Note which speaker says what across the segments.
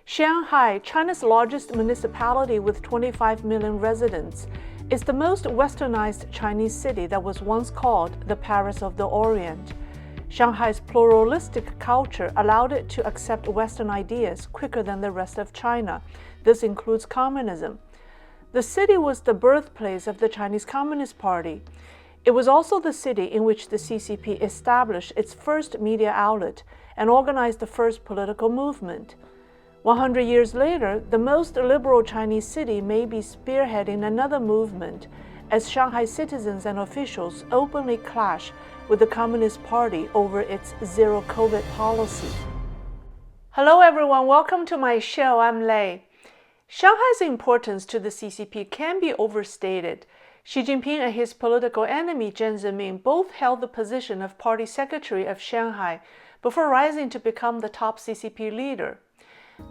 Speaker 1: Shanghai, China's largest municipality with 25 million residents, is the most westernized Chinese city that was once called the Paris of the Orient. Shanghai's pluralistic culture allowed it to accept Western ideas quicker than the rest of China. This includes communism. The city was the birthplace of the Chinese Communist Party. It was also the city in which the CCP established its first media outlet and organized the first political movement. 100 years later, the most liberal Chinese city may be spearheading another movement as Shanghai citizens and officials openly clash with the Communist Party over its zero-COVID policy. Hello everyone, welcome to my show. I'm Lei. Shanghai's importance to the CCP can be overstated. Xi Jinping and his political enemy Jiang Zemin both held the position of party secretary of Shanghai before rising to become the top CCP leader.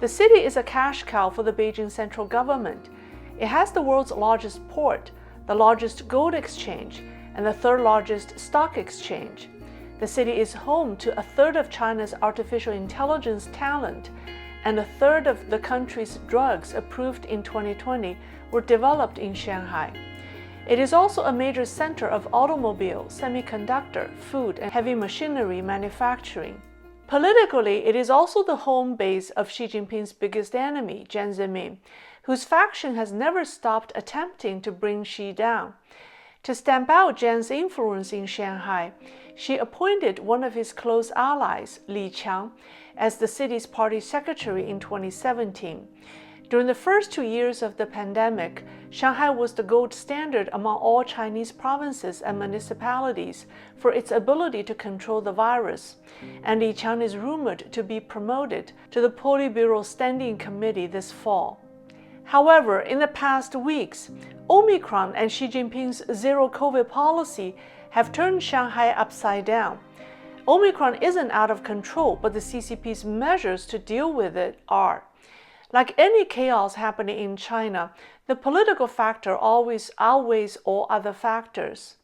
Speaker 1: The city is a cash cow for the Beijing central government. It has the world's largest port, the largest gold exchange, and the third largest stock exchange. The city is home to a third of China's artificial intelligence talent, and a third of the country's drugs approved in 2020 were developed in Shanghai. It is also a major center of automobile, semiconductor, food, and heavy machinery manufacturing. Politically, it is also the home base of Xi Jinping's biggest enemy, Jiang Zemin, whose faction has never stopped attempting to bring Xi down. To stamp out Jiang's influence in Shanghai, Xi appointed one of his close allies, Li Qiang, as the city's party secretary in 2017. During the first 2 years of the pandemic, Shanghai was the gold standard among all Chinese provinces and municipalities for its ability to control the virus, and Li Qiang is rumored to be promoted to the Politburo Standing Committee this fall. However, in the past weeks, Omicron and Xi Jinping's zero-COVID policy have turned Shanghai upside down. Omicron isn't out of control, but the CCP's measures to deal with it are. Like any chaos happening in China, the political factor always outweighs all other factors.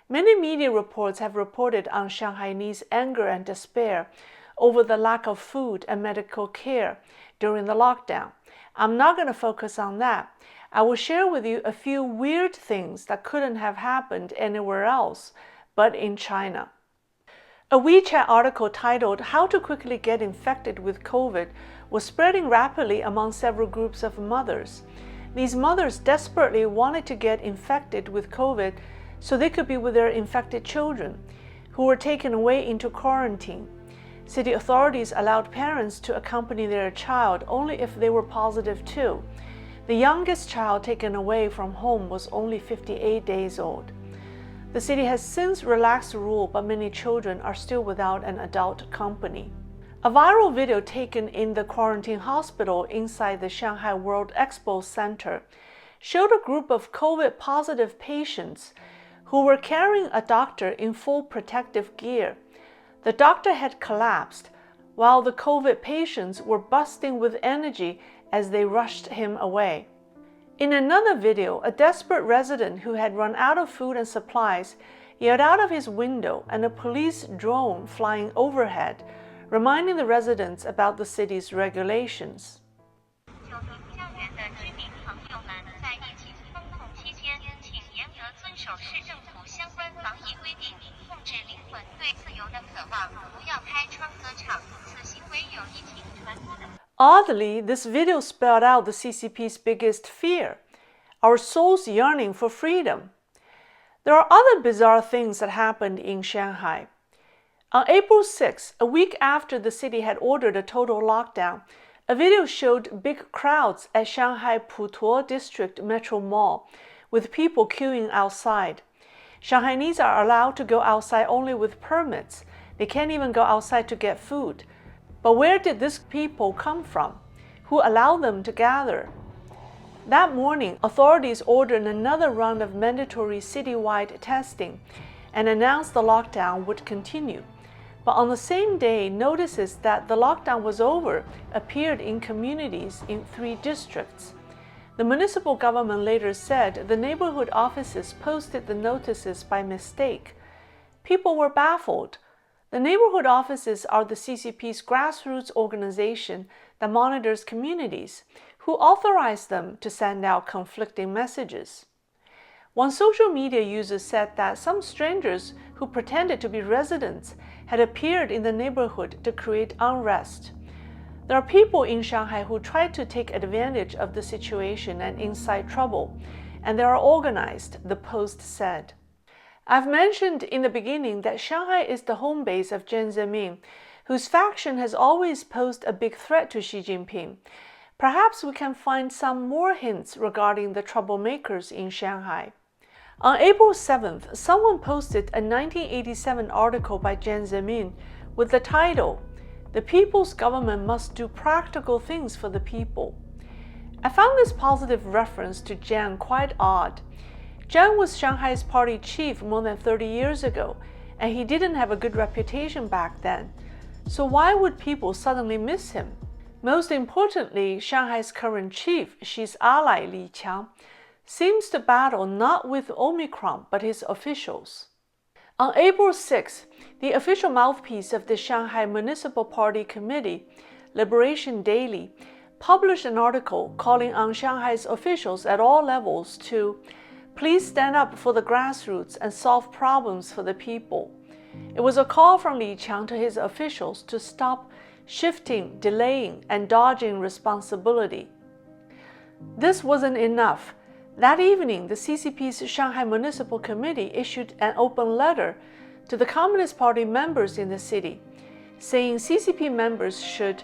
Speaker 1: Many media reports have reported on Shanghainese anger and despair over the lack of food and medical care during the lockdown. I'm not going to focus on that. I will share with you a few weird things that couldn't have happened anywhere else but in China. A WeChat article titled "How to Quickly Get Infected with COVID" was spreading rapidly among several groups of mothers. These mothers desperately wanted to get infected with COVID so they could be with their infected children, who were taken away into quarantine. City authorities allowed parents to accompany their child only if they were positive too. The youngest child taken away from home was only 58 days old. The city has since relaxed the rule, but many children are still without an adult company. A viral video taken in the quarantine hospital inside the Shanghai World Expo Center showed a group of COVID-positive patients who were carrying a doctor in full protective gear. The doctor had collapsed, while the COVID patients were bursting with energy as they rushed him away. In another video, a desperate resident who had run out of food and supplies yelled out of his window, and a police drone flying overhead, reminding the residents about the city's regulations. Oddly, this video spelled out the CCP's biggest fear: our souls yearning for freedom. There are other bizarre things that happened in Shanghai. On April 6, a week after the city had ordered a total lockdown, a video showed big crowds at Shanghai Putuo District Metro Mall, with people queuing outside. Shanghainese are allowed to go outside only with permits. They can't even go outside to get food. But where did these people come from? Who allowed them to gather? That morning, authorities ordered another round of mandatory citywide testing and announced the lockdown would continue. But on the same day, notices that the lockdown was over appeared in communities in 3 districts. The municipal government later said the neighborhood offices posted the notices by mistake. People were baffled. The neighborhood offices are the CCP's grassroots organization that monitors communities, who authorize them to send out conflicting messages. One social media user said that some strangers who pretended to be residents had appeared in the neighborhood to create unrest. There are people in Shanghai who try to take advantage of the situation and incite trouble, and they are organized, the Post said. I've mentioned in the beginning that Shanghai is the home base of Jiang Zemin, whose faction has always posed a big threat to Xi Jinping. Perhaps we can find some more hints regarding the troublemakers in Shanghai. On April 7th, someone posted a 1987 article by Jiang Zemin with the title, "The People's Government Must Do Practical Things for the People." I found this positive reference to Jiang quite odd. Jiang was Shanghai's party chief more than 30 years ago, and he didn't have a good reputation back then. So why would people suddenly miss him? Most importantly, Shanghai's current chief, Xi's ally Li Qiang, seems to battle not with Omicron but his officials. On April 6, the official mouthpiece of the Shanghai Municipal Party Committee, Liberation Daily, published an article calling on Shanghai's officials at all levels to please stand up for the grassroots and solve problems for the people. It was a call from Li Qiang to his officials to stop shifting, delaying, and dodging responsibility. This wasn't enough. That evening, the CCP's Shanghai Municipal Committee issued an open letter to the Communist Party members in the city, saying CCP members should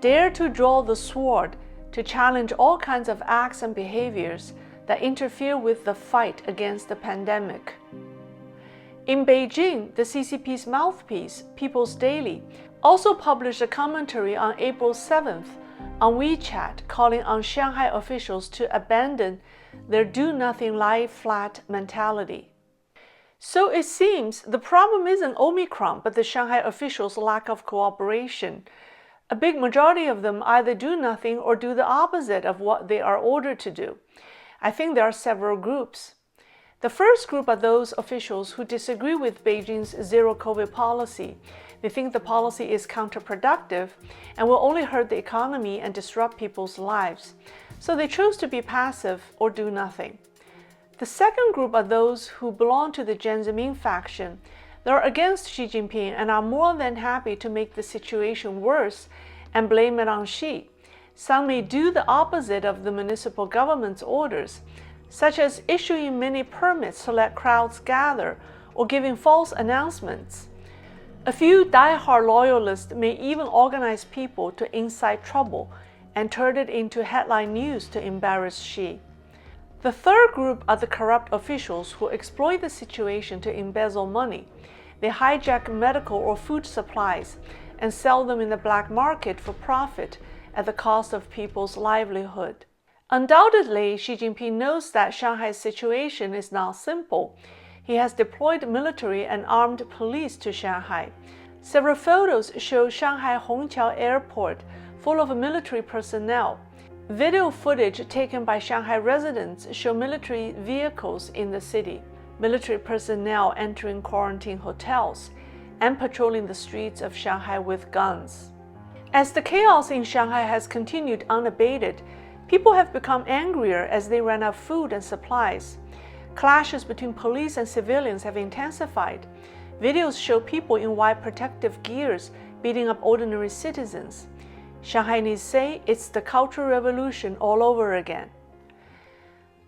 Speaker 1: dare to draw the sword to challenge all kinds of acts and behaviors that interfere with the fight against the pandemic. In Beijing, the CCP's mouthpiece, People's Daily, also published a commentary on April 7th on WeChat calling on Shanghai officials to abandon their do-nothing lie-flat mentality. So it seems the problem isn't Omicron, but the Shanghai officials' lack of cooperation. A big majority of them either do nothing or do the opposite of what they are ordered to do. I think there are several groups. The first group are those officials who disagree with Beijing's zero-COVID policy. They think the policy is counterproductive and will only hurt the economy and disrupt people's lives. So they choose to be passive or do nothing. The second group are those who belong to the Jiang Zemin faction. They are against Xi Jinping and are more than happy to make the situation worse and blame it on Xi. Some may do the opposite of the municipal government's orders, such as issuing many permits to let crowds gather or giving false announcements. A few die-hard loyalists may even organize people to incite trouble and turn it into headline news to embarrass Xi. The third group are the corrupt officials who exploit the situation to embezzle money. They hijack medical or food supplies and sell them in the black market for profit at the cost of people's livelihood. Undoubtedly, Xi Jinping knows that Shanghai's situation is not simple. He has deployed military and armed police to Shanghai. Several photos show Shanghai Hongqiao Airport full of military personnel. Video footage taken by Shanghai residents show military vehicles in the city, military personnel entering quarantine hotels, and patrolling the streets of Shanghai with guns. As the chaos in Shanghai has continued unabated, people have become angrier as they ran out of food and supplies. Clashes between police and civilians have intensified. Videos show people in white protective gears beating up ordinary citizens. Shanghainese say it's the Cultural Revolution all over again.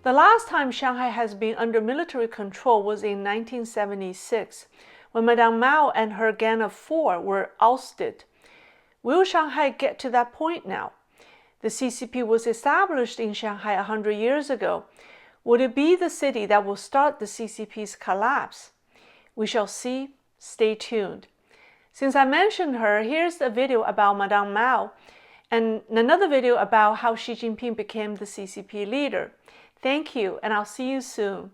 Speaker 1: The last time Shanghai has been under military control was in 1976, when Madame Mao and her gang of four were ousted. Will Shanghai get to that point now? The CCP was established in Shanghai 100 years ago. Would it be the city that will start the CCP's collapse? We shall see. Stay tuned. Since I mentioned her, here's a video about Madame Mao and another video about how Xi Jinping became the CCP leader. Thank you, and I'll see you soon.